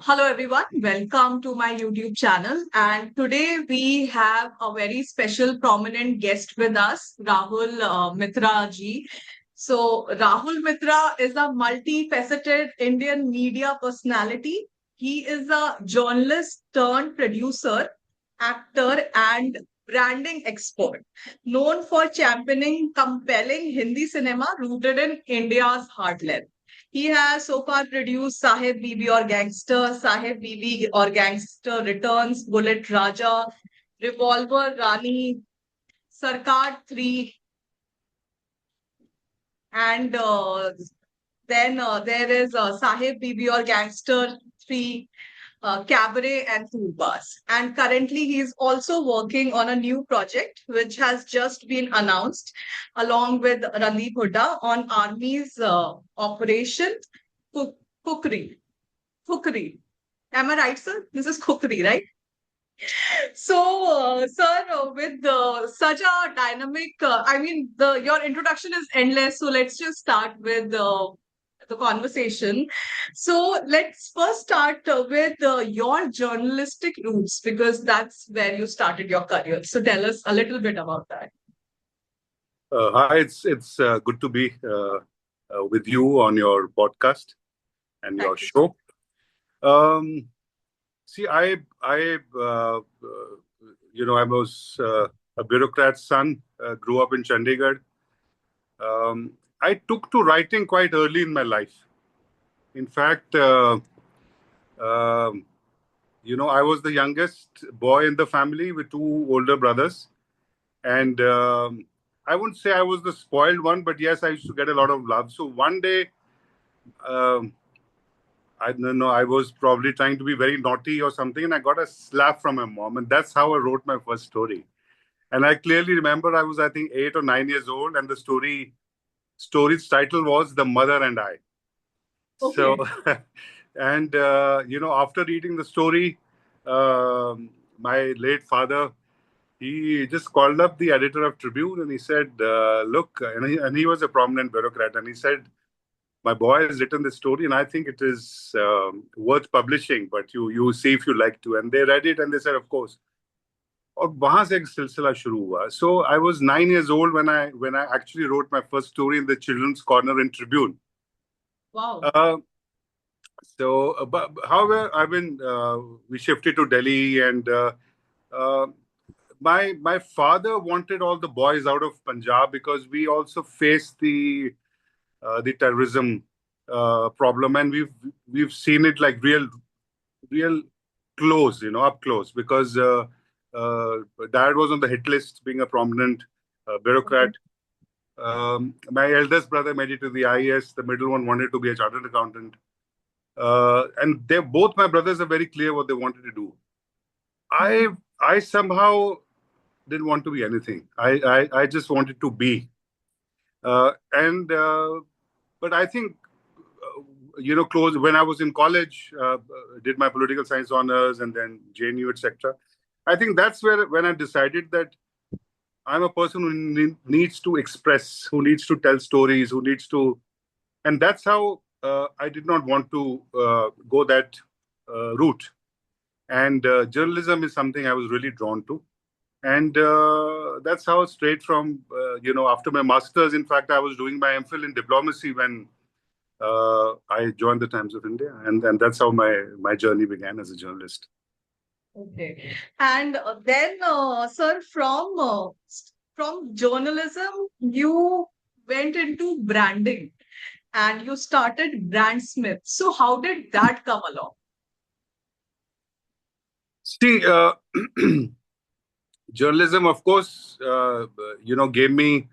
Hello everyone, welcome to my YouTube channel. And today we have a very special prominent guest with us, Rahul Mittra ji. So, Rahul Mittra is a multifaceted Indian media personality. He is a journalist turned producer, actor, and branding expert, known for championing compelling Hindi cinema rooted in India's heartland. He has so far produced Saheb Biwi Aur Gangster, Saheb Biwi Aur Gangster Returns, Bullet Raja, Revolver Rani, Sarkar 3, and then there is Saheb Bibi or Gangster 3, Cabaret and Torbaaz. And currently he is also working on a new project which has just been announced along with Randeep Hooda on Army's Operation Kukri. Kukri. Am I right, sir? This is Kukri, right? So, sir, with such a dynamic, your introduction is endless. So let's just start with the conversation. So let's first start with your journalistic roots because that's where you started your career. So tell us a little bit about that. Hi, it's good to be with you on your podcast and your Thank you. show. See, I was a bureaucrat's son. Grew up in Chandigarh. I took to writing quite early in my life. In fact, I was the youngest boy in the family with two older brothers, and I wouldn't say I was the spoiled one, but yes, I used to get a lot of love. So one day, um, I don't know, I was probably trying to be very naughty or something, and I got a slap from my mom, and that's how I wrote my first story. And I clearly remember I was, I think, 8 or 9 years old, and the story's title was "The Mother and I." So, Okay. and after reading the story, my late father, he just called up the editor of Tribune and he said, "Look," and he was a prominent bureaucrat, and he said, "My boy has written this story, and I think it is worth publishing. But you see if you like to." And they read it, and they said, "Of course." और वहां से एक सिलसिला शुरू हुआ. So I was 9 years old when I actually wrote my first story in the children's corner in Tribune. Wow. But however, we shifted to Delhi, and uh, my father wanted all the boys out of Punjab because we also faced the terrorism problem, and we've seen it like real close, up close, because uh, dad was on the hit list, being a prominent bureaucrat. Okay. My eldest brother made it to the IAS. The middle one wanted to be a chartered accountant. And both my brothers are very clear what they wanted to do. I somehow didn't want to be anything. I just wanted to be. And But I think close when I was in college, did my political science honors and then JNU, etc. I think that's where when I decided that I'm a person who needs to express, who needs to tell stories, who needs to, and that's how I did not want to go that route. And journalism is something I was really drawn to. And that's how straight from, after my master's, in fact, I was doing my MPhil in diplomacy when I joined the Times of India. And that's how my journey began as a journalist. Okay. And then, sir, from journalism, you went into branding and you started Brandsmith. So how did that come along? See, journalism, of course, gave me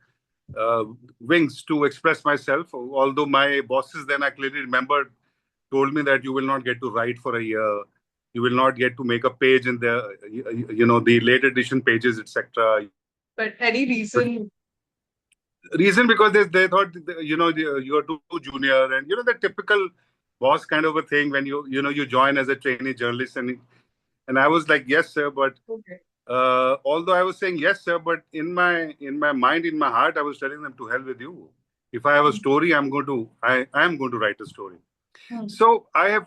wings to express myself. Although my bosses then, I clearly remember, told me that you will not get to write for a year. You will not get to make a page in the late edition pages, etc. But any reason? Reason because they thought, you are too junior, and the typical boss kind of a thing when you join as a trainee journalist, and I was like, yes, sir, but Okay. although I was saying yes, sir, but in my mind, in my heart, I was telling them, to hell with you. If I have a story, I am going to write a story. Hmm. So I have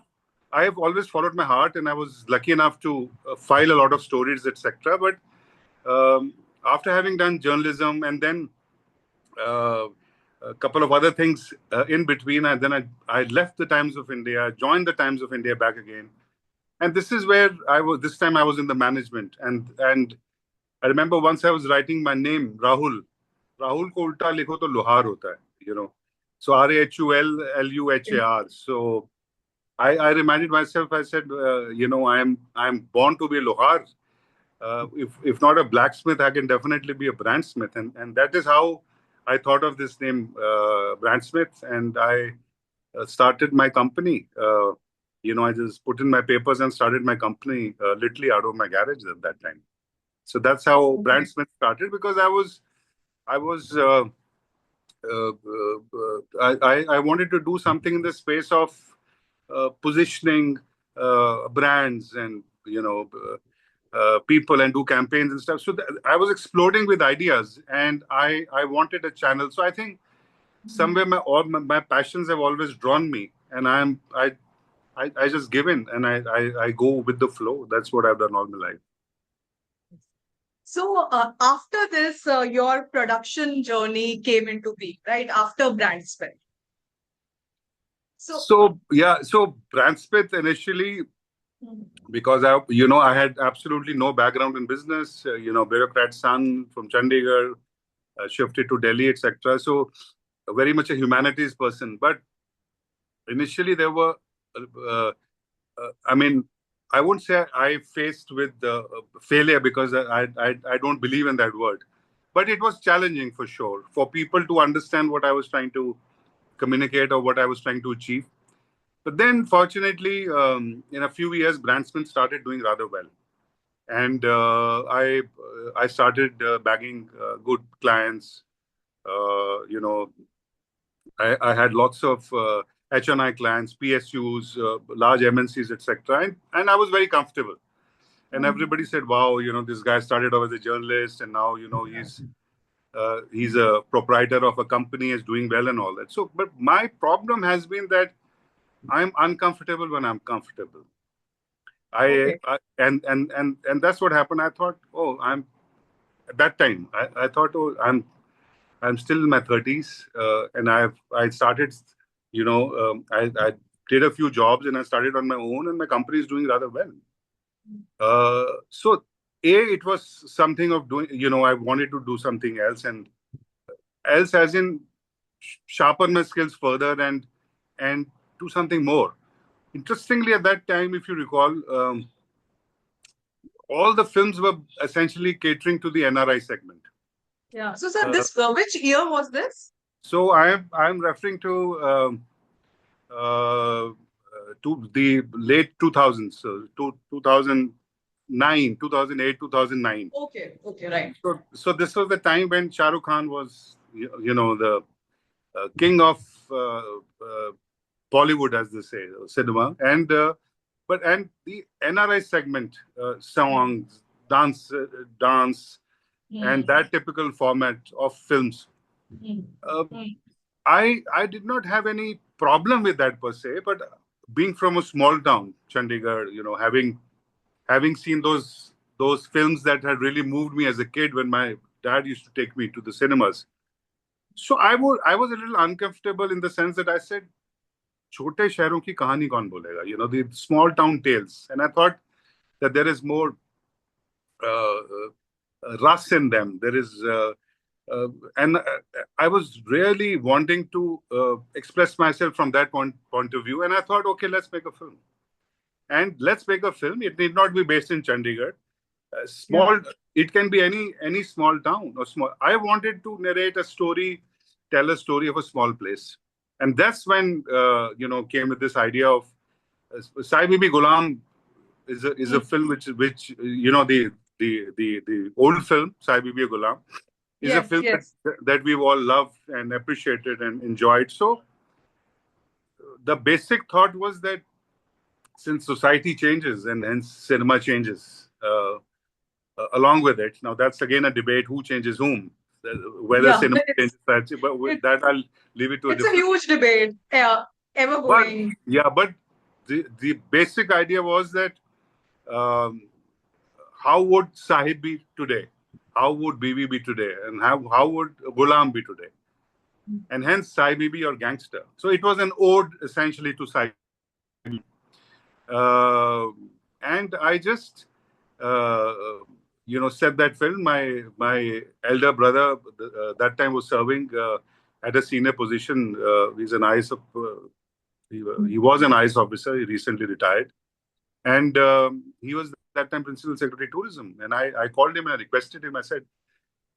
I have always followed my heart, and I was lucky enough to file a lot of stories, etc. But after having done journalism and then uh, a couple of other things in between, and then I left the Times of India, joined the Times of India back again, and this is where I was. This time I was in the management, and I remember once I was writing my name, Rahul. Rahul को उल्टा लिखो तो लोहार होता है, you know. So RAHULLUHAR. So I reminded myself. I said, I'm born to be a lohar. If not a blacksmith, I can definitely be a brandsmith, and that is how I thought of this name, brandsmith, and I started my company. I just put in my papers and started my company literally out of my garage at that time. So that's how brandsmith started, because I was I wanted to do something in the space of positioning brands and people and do campaigns and stuff. So I was exploding with ideas, and I wanted a channel. So I think somewhere my passions have always drawn me, and I just give in, and I go with the flow. That's what I've done all my life. So after this, your production journey came into being, right? After Brandsmith. So Brandsmith initially, because I had absolutely no background in business, bureaucrat son from Chandigarh, shifted to Delhi, etc. So very much a humanities person. But initially there were, I won't say I faced with failure, because I don't believe in that word. But it was challenging for sure for people to understand what I was trying to communicate or what I was trying to achieve. But then, fortunately, in a few years, Brandsmith started doing rather well, and I started bagging good clients. I had lots of HNI clients, PSUs, large MNCs, etc., and I was very comfortable. And everybody said, "Wow, this guy started off as a journalist, and now he's a proprietor of a company, is doing well, and all that." So, but my problem has been that I'm uncomfortable when I'm comfortable. And that's what happened. I thought, at that time, I thought, I'm still in my 30s, and I started, I did a few jobs, and I started on my own, and my company is doing rather well. So it was something of doing, I wanted to do something else, and else as in sharpen my skills further and do something more. Interestingly, at that time, if you recall, all the films were essentially catering to the NRI segment. Yeah. So, sir, this which year was this? So I'm referring to the late 2000s, so 2009, 2008, 2009. Okay, right. So this was the time when Shah Rukh Khan was, the king of Bollywood, as they say, cinema, and the NRI segment, songs, dance, and that typical format of films. I did not have any problem with that per se, but being from a small town, Chandigarh, having seen those films that had really moved me as a kid when my dad used to take me to the cinemas. So I was a little uncomfortable in the sense that I said, "Chote shehron ki kahani kaun bolega?" The small town tales, and I thought that there is more rust in them. There is. And I was really wanting to express myself from that point of view. And I thought, okay, let's make a film. And let's make a film. It need not be based in Chandigarh. It can be any small town or small. I wanted to narrate a story, tell a story of a small place. And that's when, came with this idea of Saheb Biwi Ghulam is a film which the old film, Saheb Biwi Ghulam, is a film that we've all loved and appreciated and enjoyed. So the basic thought was that since society changes and hence cinema changes along with it. Now that's again a debate: who changes whom, whether cinema changes. But with that, I'll leave it to. It's a huge debate. Ever going. But the basic idea was that um, how would Saheb be today? How would Biwi be today? And how would Ghulam be today? And hence Saheb Biwi or Gangster. So it was an ode essentially to Saheb. Uh, and I just, uh, said that film. My elder brother that time was serving at a senior position. He's an IS. He was an IS officer. He recently retired, and he was that time principal secretary tourism. And I called him and I requested him. I said,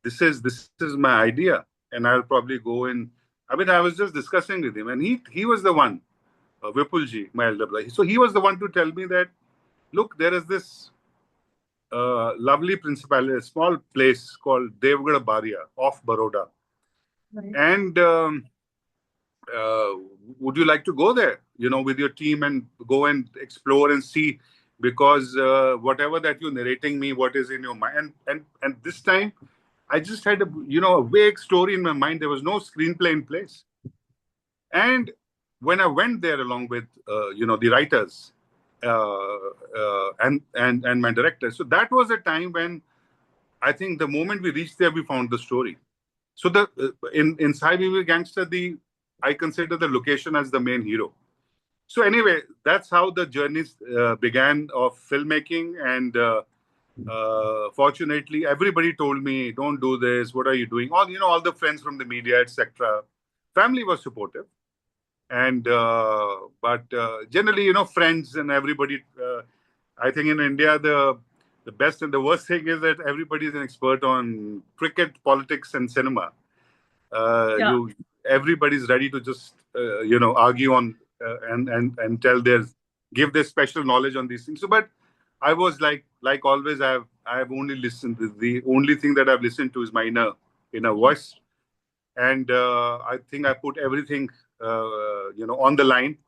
"This is my idea, and I'll probably go in." I mean, I was just discussing with him, and he was the one, Vipulji, my elder brother. So he was the one to tell me that, look, there is this lovely principality, a small place called Devgad Baria off Baroda. Right. And uh, would you like to go there, with your team and go and explore and see? Because whatever that you're narrating me, what is in your mind, and this time, I just had a vague story in my mind. There was no screenplay in place, and when I went there along with the writers and my director, so that was a time when I think the moment we reached there, we found the story. So in Saheb Biwi Aur Gangster, I consider the location as the main hero. So anyway, that's how the journey began of filmmaking. And fortunately, everybody told me, "Don't do this. What are you doing?" All the friends from the media, etc. Family was supportive, and but generally, friends and everybody. I think in India, the best and the worst thing is that everybody is an expert on cricket, politics, and cinema. Yeah. Everybody's ready to just argue on and give their special knowledge on these things. So, but I was like always, I've only listened. The only thing that I've listened to is my inner voice, and I think I put everything on the line,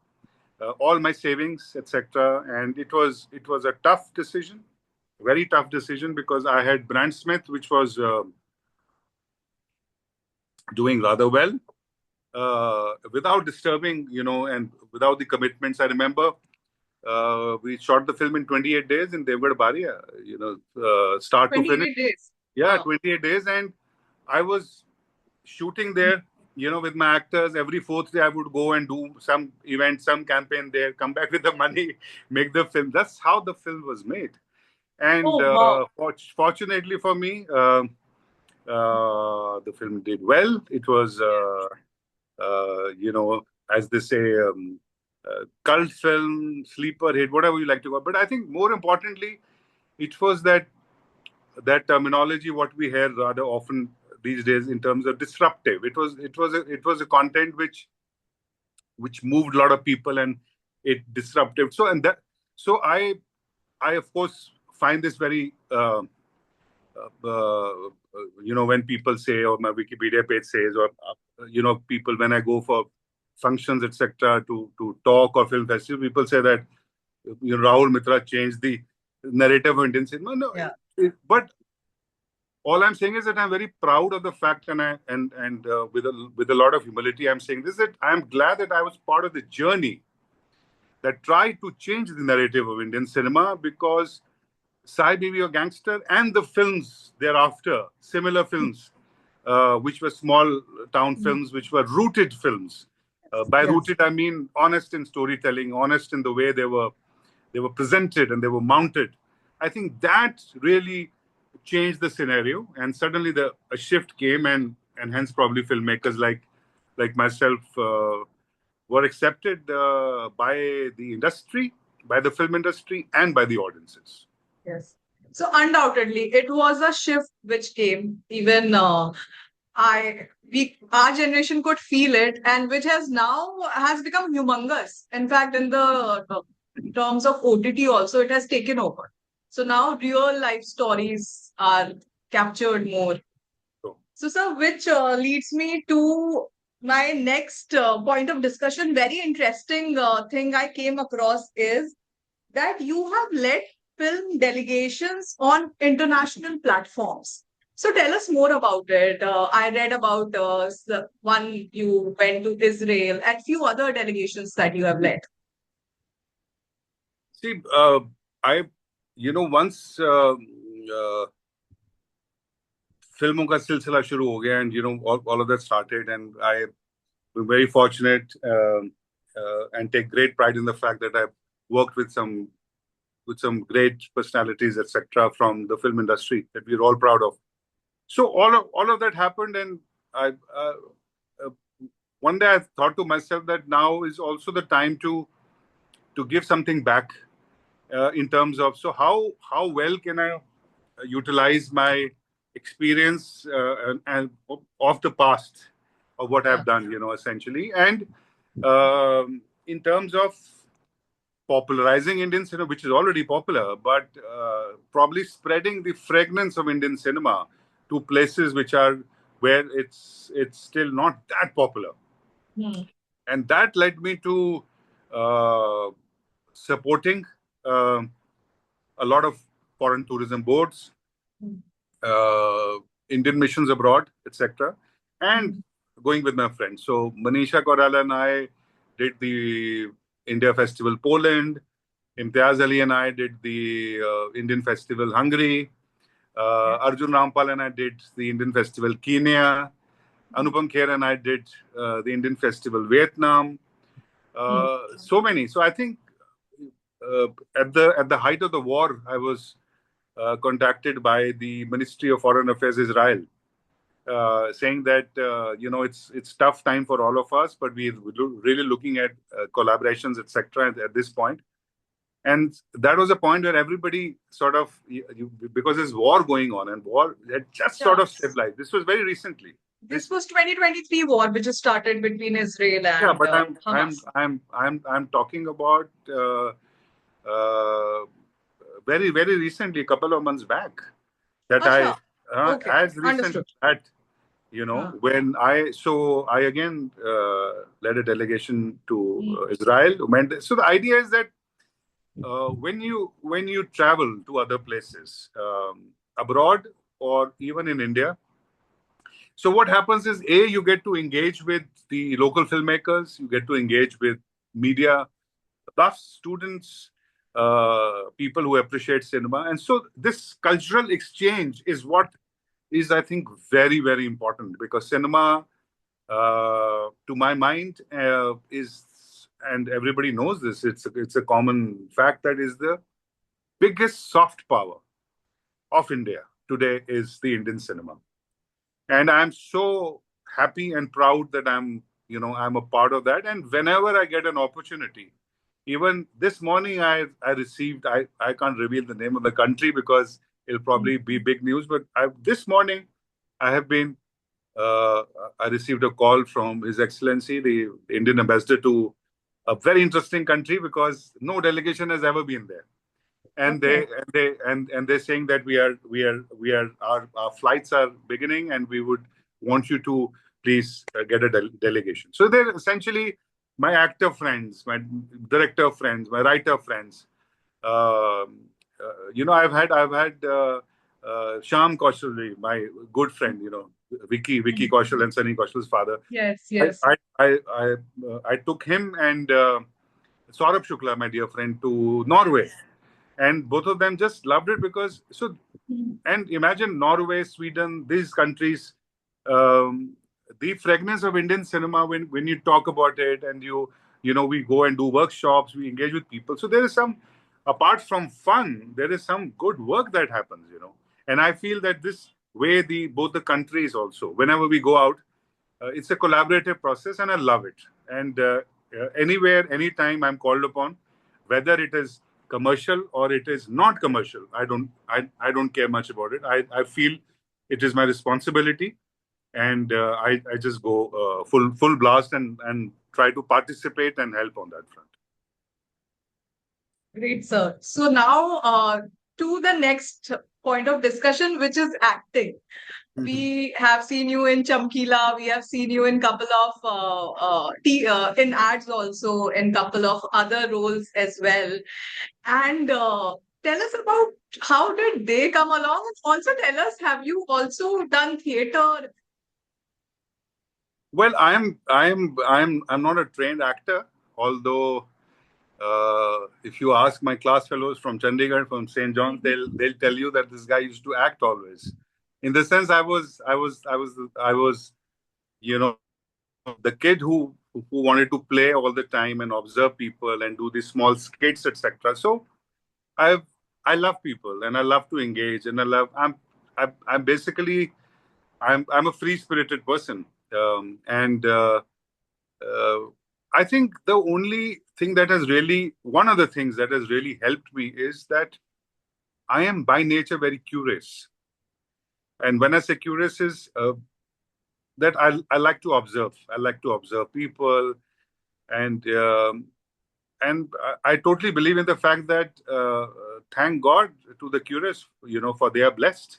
all my savings, etc. And it was a tough decision, very tough decision, because I had Brand Smith, which was doing rather well, without disturbing, and without the commitments. I remember we shot the film in 28 days in Devgad Baria, start to finish. 28 days. Yeah, wow. 28 days. And I was shooting there, with my actors. Every fourth day I would go and do some event, some campaign there, come back with the money, make the film. That's how the film was made. And wow. Fortunately for me, the film did well. It was, as they say, cult film, sleeper hit, whatever you like to call. But I think more importantly, it was that terminology what we hear rather often these days in terms of disruptive. It was a content which moved a lot of people, and it disruptive. So I of course find this very when people say, or my Wikipedia page says, or people when I go for functions, etc., to talk or film festival, people say that Rahul Mittra changed the narrative of Indian cinema. No, yeah. But all I'm saying is that I'm very proud of the fact, and with a lot of humility, I'm saying this, that I'm glad that I was part of the journey that tried to change the narrative of Indian cinema, because Saheb Biwi Aur Gangster and the films thereafter, similar films, which were small town films, which were rooted films. By yes. Rooted, I mean honest in storytelling, honest in the way they were presented and they were mounted. I think that really changed the scenario, and suddenly a shift came, and hence probably filmmakers like myself were accepted by the industry, by the film industry, and by the audiences. Yes. So undoubtedly, it was a shift which came. Even our generation could feel it, and which has become humongous. In fact, in the terms of OTT also, it has taken over. So now real life stories are captured more. So, sir, which leads me to my next point of discussion. Very interesting thing I came across is that you have led film delegations on international platforms. So tell us more about it. I read about one you went to Israel and few other delegations that you have led. See, I, once फिल्मों का सिलसिला शुरू हो गया, and all of that started, and I am very fortunate and take great pride in the fact that I've worked with some great personalities, etc., from the film industry that we're all proud of. So all of that happened, and I uh, one day I thought to myself that now is also the time to give something back in terms of, so how well can I utilize my experience and of the past of what Yeah. I've done, essentially, and in terms of popularizing Indian cinema, which is already popular, but probably spreading the fragrance of Indian cinema to places which are where it's still not that popular, Hmm. and that led me to uh, supporting uh, a lot of foreign tourism boards, Hmm. uh, Indian missions abroad, etc., and Hmm. going with my friends. So Manisha Korala and I did the India Festival Poland. Imtiaz Ali and I did the Indian Festival Hungary. Yeah. Arjun Rampal and I did the Indian Festival Kenya. Anupam Kher and I did the Indian Festival Vietnam. Hmm. So many. So I think uh, at the height of the war, I was contacted by the Ministry of Foreign Affairs Israel, saying that it's tough time for all of us, but we're really looking at collaborations, etc. At this point. And that was a point where everybody sort of, because there's war going on, and war had just sort Yeah. of stabilized. This was very recently. This was 2023 war, which has started between Israel Yeah, and but I'm I'm Hamas. I'm I'm I'm talking about uh, very very recently, a couple of months back, that I Acha. Okay. as recent Understood. as that, Huh. when I again led a delegation to Hmm. Israel. So the idea is that when you travel to other places, abroad or even in India, so what happens is, you get to engage with the local filmmakers, you get to engage with media buffs, students, people who appreciate cinema, and so this cultural exchange is what is, I think, very very important, because cinema, to my mind, is, and everybody knows this, it's a common fact, that is the biggest soft power of India today is the Indian cinema. And I'm so happy and proud that I'm a part of that. And whenever I get an opportunity, even this morning I received, I can't reveal the name of the country because it'll Hmm. probably be big news, but this morning I have been uh, I received a call from His Excellency, the Indian ambassador to a very interesting country, because no delegation has ever been there, and Okay. they're saying that we are our flights are beginning, and we would want you to please get a delegation. So they're essentially my actor friends, my director friends, my writer friends. I've had Sham Kaushal, my good friend, Vicky Hmm. Kaushal and Sunny Kaushal's father. Yes. I Yes. I took him and Saurabh Shukla, my dear friend, to Norway, and both of them just loved it, because so, Hmm. and imagine Norway, Sweden, these countries, um, the fragrance of Indian cinema, when you talk about it, and we go and do workshops, we engage with people. So there is some, apart from fun, there is some good work that happens. And I feel that this way, the both the countries also, whenever we go out, it's a collaborative process, and I love it. And anywhere, anytime I'm called upon, whether it is commercial or it is not commercial, I don't care much about it. I feel it is my responsibility, and I just go full blast, and try to participate and help on that front. Great, sir. So now to the next point of discussion, which is acting. Mhm. We have seen you in Chamkila. We have seen you in couple of in ads also, in couple of other roles as well. And tell us about how did they come along. And also tell us, have you also done theater? Well, I'm not a trained actor, although If you ask my class fellows from Chandigarh, from St. John's, they'll tell you that this guy used to act always. In the sense, I was, you know, the kid who wanted to play all the time and observe people and do these small skits, etc. So I I love people and I love to engage and I'm basically I'm a free spirited person, and uh, I think the only thing that has really one of the things that has really helped me is that I am by nature very curious, and when I say curious is that I like to observe. I like to observe people, and I totally believe in the fact that thank God to the curious, for they are blessed.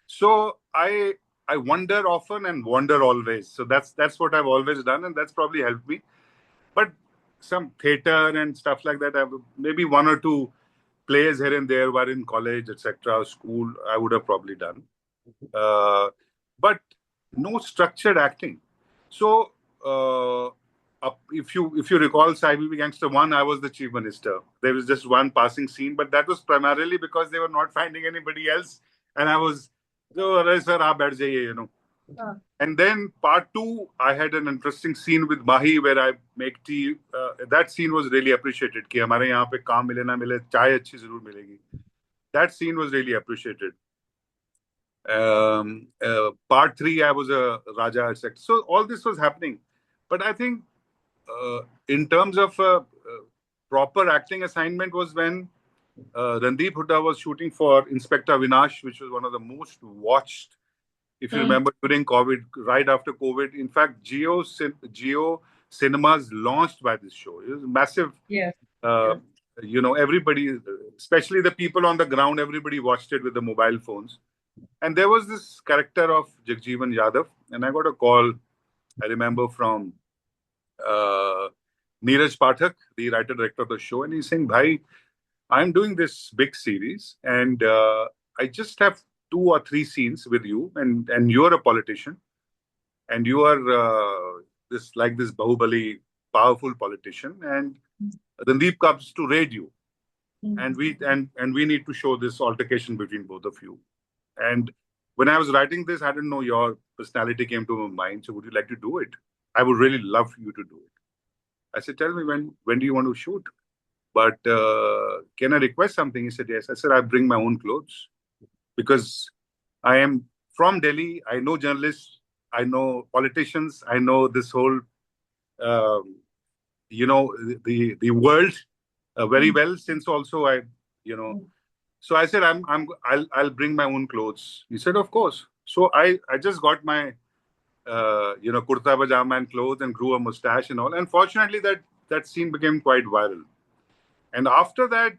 So I wonder often and wonder always. So that's what I've always done, and that's probably helped me. But some theater and stuff like that, maybe one or two plays here and there were in college, etc., school, I would have probably done. But no structured acting. So if you recall Saheb Biwi Gangster 1, I was the chief minister. There was just one passing scene, but that was primarily because they were not finding anybody else, and I was, so sir, aap baith jaiye, And then part two, I had an interesting scene with Mahi where I make tea. That scene was really appreciated. कि हमारे यहाँ पे काम मिले ना मिले चाय अच्छी जरूर मिलेगी. That scene was really appreciated. Part three, I was a Raja, etc. So all this was happening, but I think in terms of proper acting assignment was when Randeep Hooda was shooting for Inspector Vinash, which was one of the most watched. If you remember during COVID, right after COVID, in fact, Geo cinemas launched by this show. It was massive. Yes. Everybody, especially the people on the ground, everybody watched it with the mobile phones. And there was this character of Jagjeevan Yadav, and I got a call, I remember, from Neeraj Pathak, the writer director of the show, and he's saying, Bhai, I'm doing this big series, and I just have 2 or 3 scenes with you, and you're a politician, and you are this Bahubali powerful politician, and Randeep comes to raid you, and we need to show this altercation between both of you. And when I was writing this, I didn't know your personality came to my mind. So would you like to do it? I would really love you to do it. I said, tell me when do you want to shoot? But can I request something? He said, yes. I said, I bring my own clothes because I am from Delhi. I know journalists. I know politicians. I know this whole, the world very well. Since also so I said, I'll bring my own clothes. He said, of course. So I just got my kurta pajama and clothes and grew a mustache and all. And fortunately, that scene became quite viral. And after that,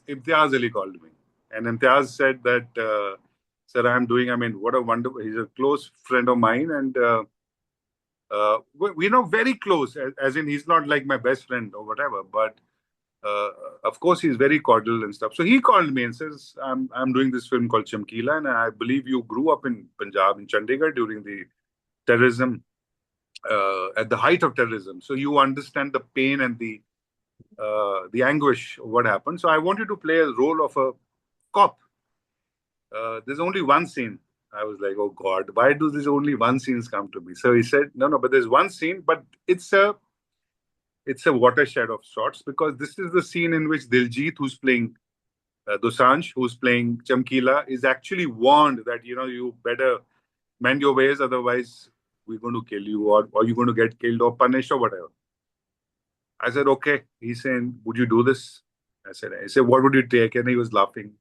Imtiaz Ali called me. And Imtiaz said that, sir, what a wonderful, he's a close friend of mine. And we know very close, as in he's not like my best friend or whatever. But of course, he's very cordial and stuff. So he called me and says, I'm doing this film called Chamkila. And I believe you grew up in Punjab, in Chandigarh during the terrorism, at the height of terrorism. So you understand the pain and the anguish of what happened. So I want you to play a role of a cop. There's only one scene. I was like, oh God, why do these only one scenes come to me? So he said, no, but there's one scene, but it's a watershed of sorts because this is the scene in which Diljit, who's playing Dosanjh, who's playing Chamkila, is actually warned that, you better mend your ways, otherwise we're going to kill you or you're going to get killed or punished or whatever. I said, okay. He's saying, would you do this? I said, what would you take? And he was laughing.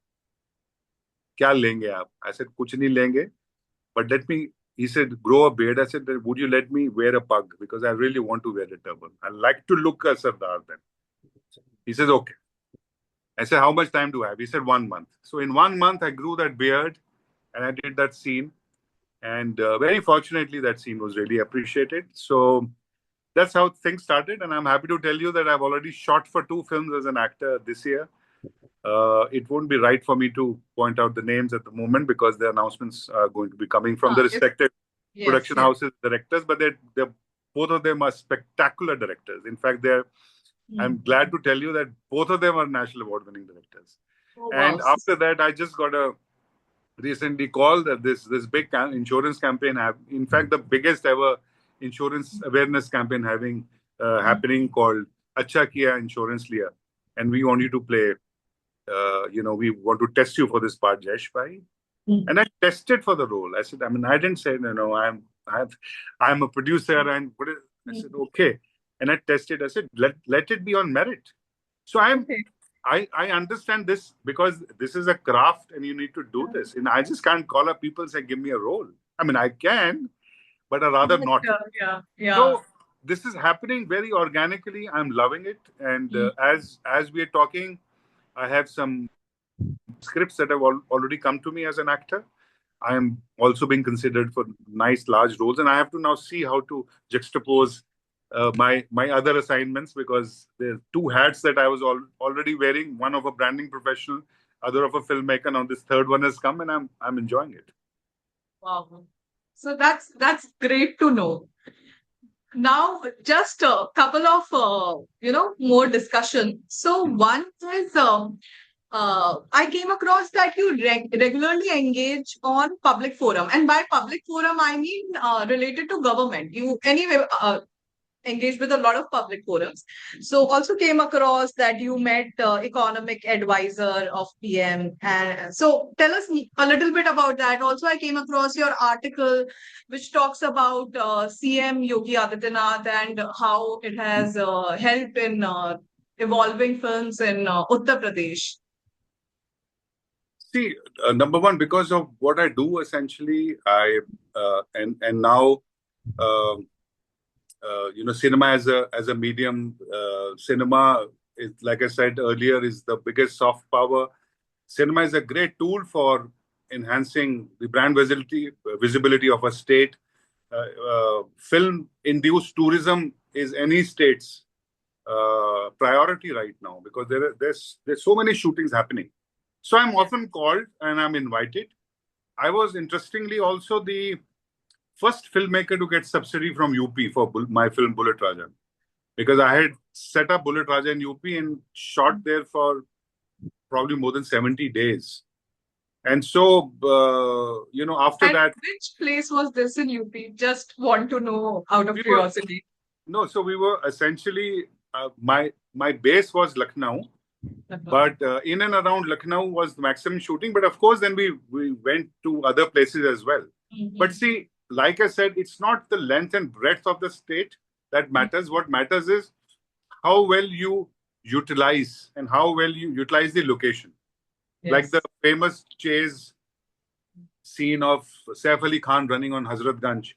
Kya lenge aap? I said, kuch nahi lenge. But he said, grow a beard. I said, would you let me wear a pug? Because I really want to wear a turban. I like to look a Sardar then. He says, okay. I said, how much time do I have? He said, 1 month. So in 1 month, I grew that beard and I did that scene. And very fortunately, that scene was really appreciated. So that's how things started. And I'm happy to tell you that I've already shot for 2 films as an actor this year. It won't be right for me to point out the names at the moment because the announcements are going to be coming from the respective production houses, directors. But they're both of them are spectacular directors. In fact, they're I'm glad to tell you that both of them are national award-winning directors. Oh, wow. And after that, I just got a recently call that this big insurance campaign in fact the biggest ever insurance awareness campaign happening called Acha Kiya Insurance Liya, and we want you to play we want to test you for this part, Jesh bhai. And I tested for the role. I said, I mean, I didn't say no, I'm a producer and I said okay, and I tested. I said let it be on merit. So I understand this because this is a craft and you need to do this. And I just can't call up people and say, give me a role. I mean, I can, but I'd rather not. So this is happening very organically. I'm loving it. And as we are talking, I have some scripts that have already come to me as an actor. I am also being considered for nice large roles. And I have to now see how to juxtapose my other assignments, because there are two hats that I was already wearing, one of a branding professional, other of a filmmaker. Now this third one has come and I'm enjoying it. Wow. So that's great to know. Now, just a couple of more discussion. So one is I came across that you regularly engage on public forum, and by public forum I mean related to government. You anyway engaged with a lot of public forums. So also came across that you met economic advisor of PM. And so tell us a little bit about that. Also, I came across your article which talks about CM Yogi Adityanath and how it has helped in evolving films in Uttar Pradesh. See, number one, because of what I do, essentially, I and now cinema as a medium. Cinema is, like I said earlier, is the biggest soft power. Cinema is a great tool for enhancing the brand visibility of a state. Film-induced tourism is any state's priority right now, because there's so many shootings happening. So I'm often called and I'm invited. I was interestingly also the first filmmaker to get subsidy from UP for my film Bullet Raja, because I had set up Bullet Raja in UP and shot there for probably more than 70 days. And so, after that... Which place was this in UP? Just want to know out of curiosity. So we were essentially, my base was Lucknow. But in and around Lucknow was the maximum shooting. But of course, then we went to other places as well. But see, like I said, it's not the length and breadth of the state that matters. What matters is how well you utilize and how well you utilize the location. Yes. Like the famous chase scene of Saif Ali Khan running on Hazratganj,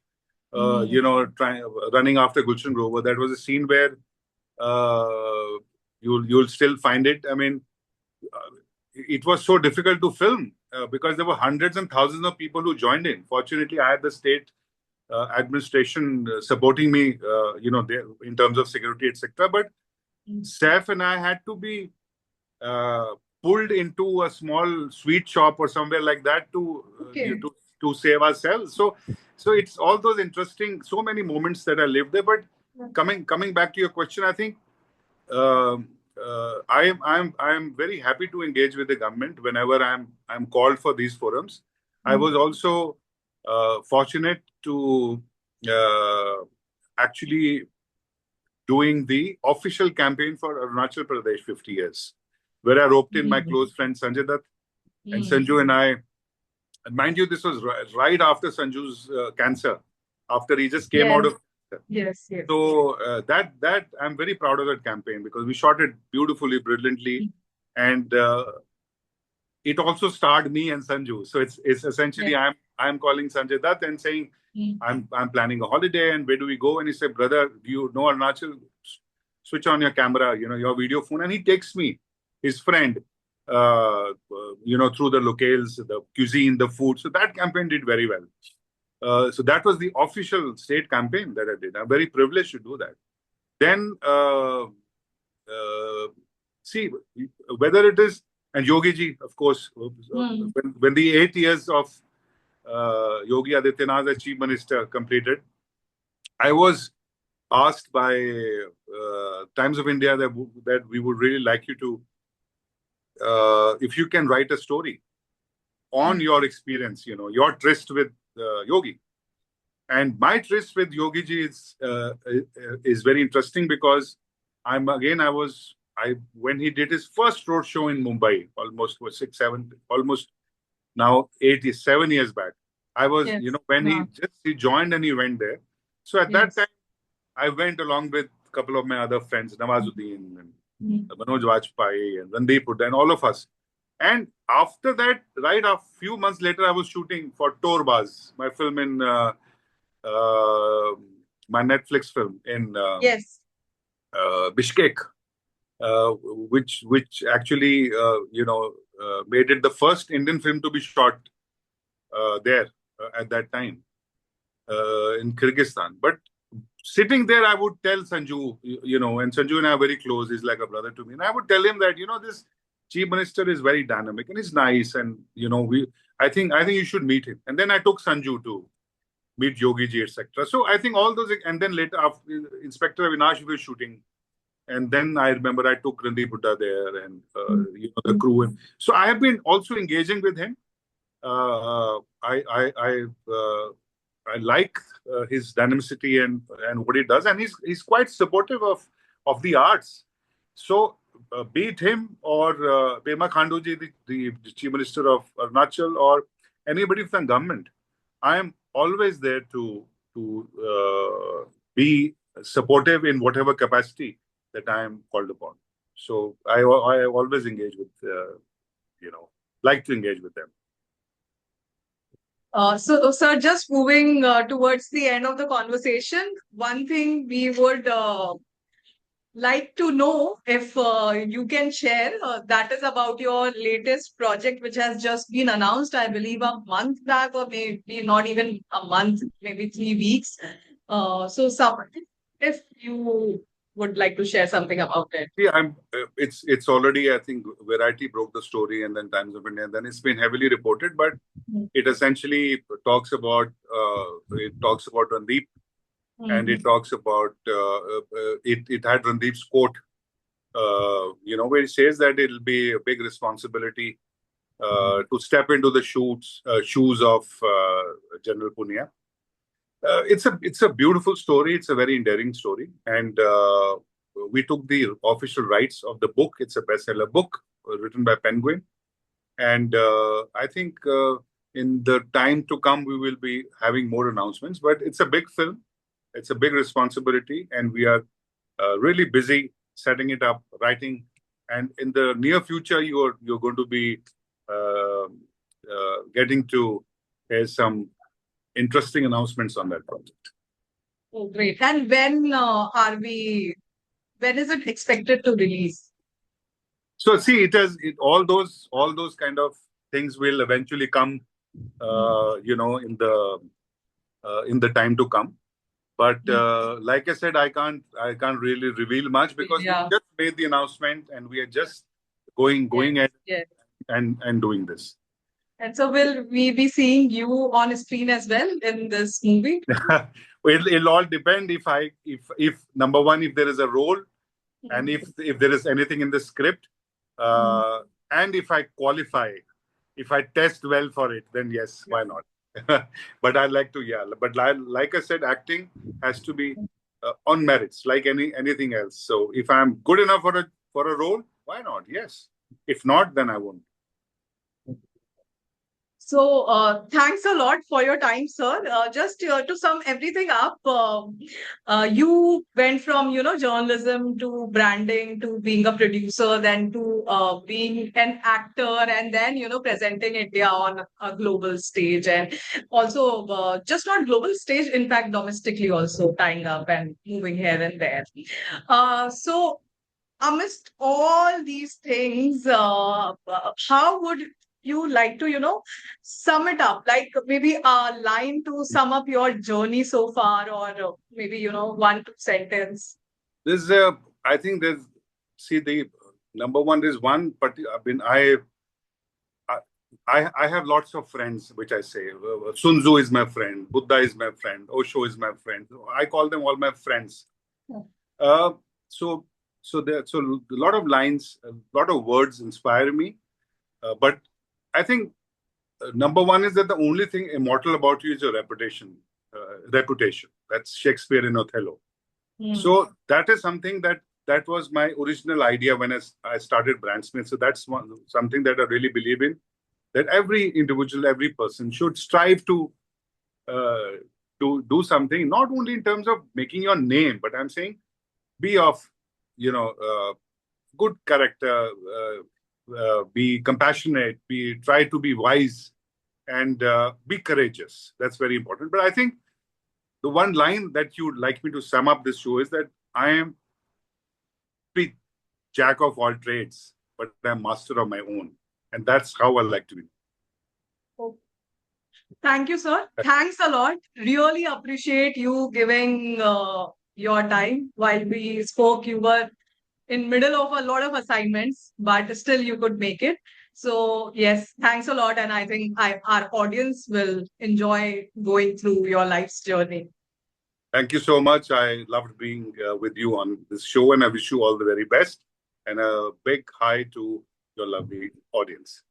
running after Gulshan Grover. That was a scene where you'll still find it. I mean, it was so difficult to film because there were hundreds and thousands of people who joined in. Fortunately, I had the state administration supporting me, in terms of security, etc. But Saif and I had to be pulled into a small sweet shop or somewhere like that to save ourselves. So it's all those interesting, so many moments that I lived there. But coming back to your question, I think I'm very happy to engage with the government whenever I'm called for these forums. I was also fortunate to actually doing the official campaign for Arunachal Pradesh 50 years, where I roped in my close friend Sanjay Dutt and Sanju and I. Mind you, this was right after Sanju's cancer, after he just came out of. Yes. So that I'm very proud of that campaign, because we shot it beautifully, brilliantly, and it also starred me and Sanju. So it's essentially I'm calling Sanjay Dutt and saying I'm planning a holiday, and where do we go? And he said, brother, do you know Arunachal? Switch on your camera, your video phone, and he takes me, his friend, through the locales, the cuisine, the food. So that campaign did very well. So that was the official state campaign that I did. I'm very privileged to do that. Then, see, whether it is, and Yogi ji, of course, when the 8 years of Yogi Adityanath as Chief Minister completed, I was asked by Times of India that we would really like you to, if you can write a story on your experience, your tryst with Yogi. And my tryst with Yogi ji is very interesting because when he did his first road show in Mumbai, almost 7 years back. I was, Yes. when he joined and he went there. So at that time, I went along with a couple of my other friends, Nawazuddin and Manoj Vajpayee and Randeep Hooda and all of us. And after that, right a few months later, I was shooting for Torbaaz, my film in my Netflix film in Bishkek, which actually made it the first Indian film to be shot there at that time in Kyrgyzstan. But sitting there, I would tell Sanju, and Sanju and I are very close. He's like a brother to me, and I would tell him that this chief minister is very dynamic and he's nice, and I think you should meet him. And then I took Sanju to meet Yogi ji, etc. So I think all those, and then later, after Inspector Avinash was shooting, and then I remember I took Randeep Hooda there and the crew. And so I have been also engaging with him. I like his dynamicity and what he does, and he's quite supportive of the arts. So be it him or Pema Khanduji, the Chief Minister of Arunachal, or anybody from the government, I am always there to be supportive in whatever capacity that I am called upon. So I always engage with, like to engage with them. So, sir, just moving towards the end of the conversation, one thing we would like to know if you can share, that is about your latest project, which has just been announced, I believe, a month back, or maybe not even a month, maybe 3 weeks. So, if you would like to share something about it. Yeah, it's already, I think, Variety broke the story, and then Times of India, and then it's been heavily reported, but it essentially talks about Randeep, and it talks about it had Randeep's quote, where he says that it'll be a big responsibility to step into the shoes of General Punia. It's a beautiful story. It's a very endearing story, and we took the official rights of the book. It's a bestseller book written by Penguin, and I think in the time to come we will be having more announcements. But it's a big film, it's a big responsibility, and we are really busy setting it up, writing, and in the near future you're going to be getting to hear some interesting announcements on that project. Oh, great! And when when is it expected to release? So see, all those kind of things will eventually come, in the time to come. But like I said, I can't really reveal much because we just made the announcement and we are just going ahead and doing this. And so will we be seeing you on screen as well in this movie? It'll all depend if number one, if there is a role, and if there is anything in the script, and if I qualify, if I test well for it, then yes, why not? But I like to, but like I said, acting has to be on merits, like anything else. So if I'm good enough for a role, why not? Yes. If not, then I won't. So thanks a lot for your time, sir. Just to sum everything up, you went from journalism to branding to being a producer, then to being an actor, and then presenting India on a global stage, and also just not global stage, in fact domestically also tying up and moving here and there. So amidst all these things, how would you like to sum it up, like maybe a line to sum up your journey so far, or maybe 1-2 sentence? I think the number one is one, but I have lots of friends, which I say. Sun Tzu is my friend, Buddha is my friend, Osho is my friend. I call them all my friends. So So a lot of lines, a lot of words inspire me. But I think number one is that the only thing immortal about you is your reputation. Reputation. That's Shakespeare in Othello. So that is something that was my original idea when I started Brandsmith. So that's something that I really believe in. That every individual, every person should strive to do something, not only in terms of making your name, but I'm saying be of, good character, be compassionate, try to be wise, and be courageous. That's very important. But I think the one line that you would like me to sum up this show is that I am be jack of all trades, but I'm master of my own, and that's how I like to be. Thank you, sir. Thanks a lot. Really appreciate you giving your time while we spoke. You were in middle of a lot of assignments, but still you could make it. So yes, thanks a lot. And I think our audience will enjoy going through your life's journey. Thank you so much. I loved being with you on this show, and I wish you all the very best. And a big hi to your lovely audience.